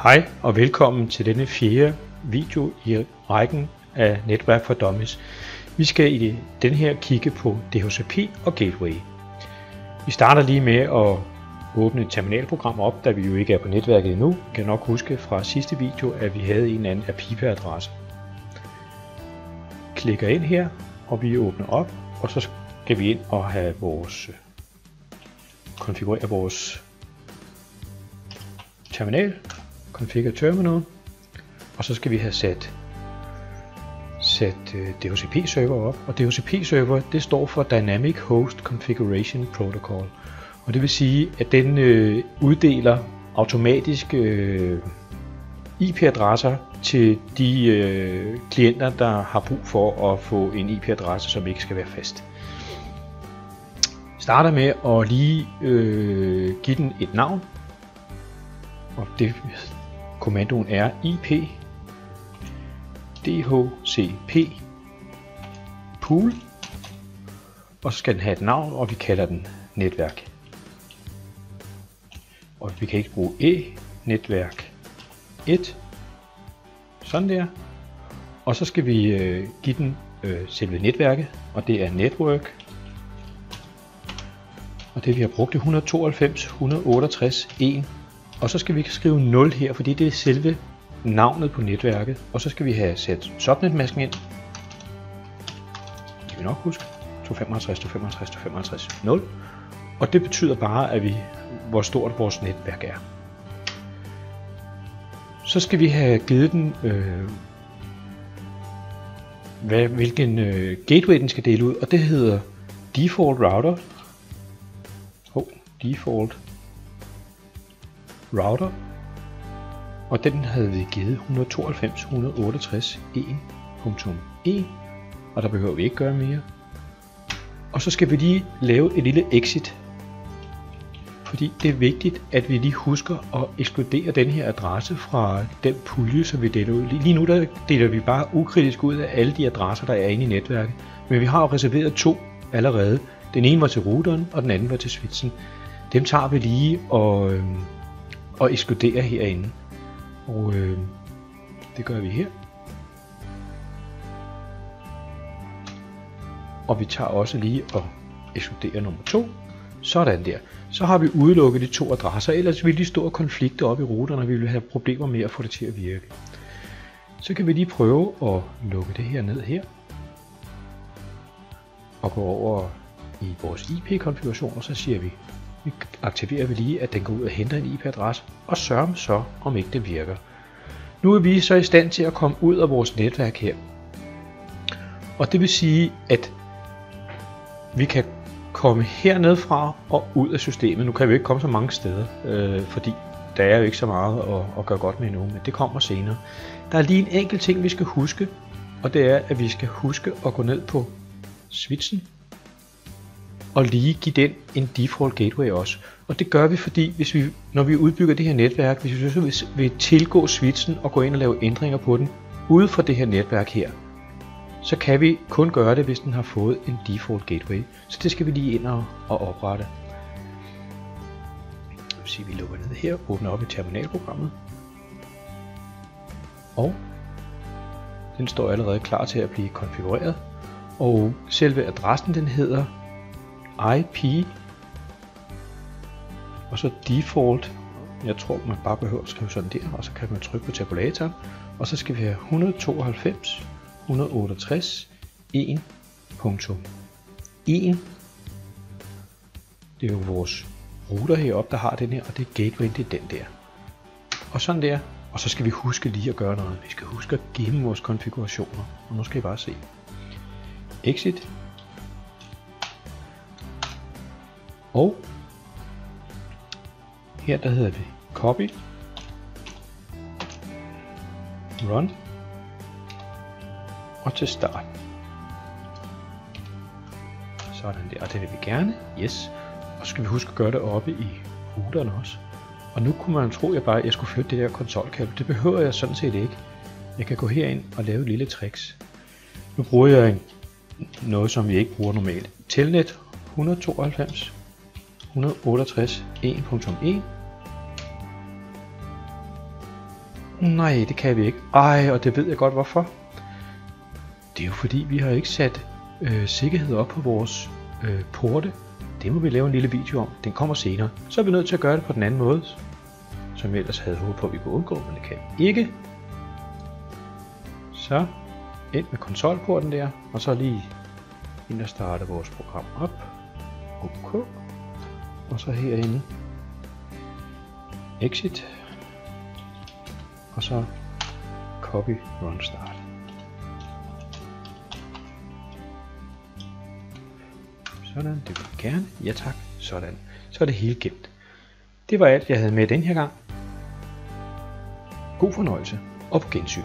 Hej og velkommen til denne fjerde video i rækken af Netværk for Dummies. Vi skal i den her kigge på DHCP og Gateway. Vi starter lige med at åbne et terminalprogram op, da vi jo ikke er på netværket endnu. Jeg kan nok huske fra sidste video, at vi havde en anden IP-adresse. Klikker ind her, og vi åbner op, og så skal vi ind og have konfigurere vores terminal. Configure terminal, og så skal vi have sat DHCP server op, og DHCP server det står for Dynamic Host Configuration Protocol, og det vil sige at den uddeler automatisk IP-adresser til de klienter der har brug for at få en IP-adresse som ikke skal være fast. Starter med at lige give den et navn, og det kommandoen er IP DHCP pool, og så skal den have et navn, og vi kalder den netværk. Og vi kan ikke bruge netværk 1, sådan der. Og så skal vi give den selve netværket, og det er network. Og det vi har brugt det 192.168.1. Og så skal vi skrive 0 her, fordi det er selve navnet på netværket. Og så skal vi have sat subnetmasken ind. Det kan vi nok huske. 255, 0. Og det betyder bare, at hvor stort vores netværk er. Så skal vi have givet den, hvilken gateway den skal dele ud. Og det hedder default router. Default router, og den havde vi givet 192.168.1.1, og der behøver vi ikke gøre mere. Og så skal vi lige lave et lille exit, fordi det er vigtigt at vi lige husker at ekskludere den her adresse fra den pulje som vi deler ud. Lige nu der deler vi bare ukritisk ud af alle de adresser der er inde i netværket, men vi har jo reserveret 2 allerede. Den ene var til routeren, og den anden var til switchen. Dem tager vi lige og ekskludere herinde, og det gør vi her, og vi tager også lige og ekskludere nummer 2, sådan der. Så har vi udelukket de 2 adresser, ellers vil de stå og konflikte op i routeren, og vi vil have problemer med at få det til at virke. Så kan vi lige prøve at lukke det her ned her, og gå over i vores IP-konfiguration, og så siger vi, aktiverer vi lige, at den går ud og henter en IP-adresse, og sørger så, om ikke det virker. Nu er vi så i stand til at komme ud af vores netværk her. Og det vil sige, at vi kan komme hernede fra og ud af systemet. Nu kan vi ikke komme så mange steder, fordi der er jo ikke så meget at gøre godt med endnu, men det kommer senere. Der er lige en enkelt ting, vi skal huske, og det er, at vi skal huske at gå ned på switchen, og lige give den en default gateway også. Og det gør vi, fordi når vi udbygger det her netværk, hvis vi så vil tilgå switchen og gå ind og lave ændringer på den ude fra det her netværk her, så kan vi kun gøre det, hvis den har fået en default gateway. Så det skal vi lige ind og oprette. Så vi lukker ned her, åbner op i terminalprogrammet, og den står allerede klar til at blive konfigureret. Og selve adressen den hedder IP, og så default, jeg tror man bare behøver at skrive sådan der, og så kan man trykke på tabulatoren, og så skal vi have 192.168.1.1. Det er jo vores router heroppe der har den her, og det er gateway, det er den der. Og sådan der, og så skal vi huske lige at gøre noget. Vi skal huske at gemme vores konfigurationer, og nu skal I bare se. Exit. Og her der hedder vi copy, run, og til start. Sådan der, og det vil vi gerne, yes. Og så skal vi huske at gøre det oppe i routeren også. Og nu kunne man tro, at jeg skulle flytte det der konsolkabel. Det behøver jeg sådan set ikke. Jeg kan gå herind og lave et lille tricks. Nu bruger jeg noget som vi ikke bruger normalt. Telnet 192.168.1.1. Nej, det kan vi ikke. Ej, og det ved jeg godt hvorfor. Det er jo fordi, vi har ikke sat sikkerhed op på vores porte. Det må vi lave en lille video om. Den kommer senere. Så er vi nødt til at gøre det på den anden måde, som vi ellers havde håbet på, at vi kunne undgå, men det kan vi ikke. Så ind med konsolporten der, og så lige ind og starte vores program op. OK. Og så herinde exit. Og så copy run start. Sådan, det vil jeg gerne. Ja tak. Sådan. Så er det hele gemt. Det var alt, jeg havde med den her gang. God fornøjelse og på gensyn.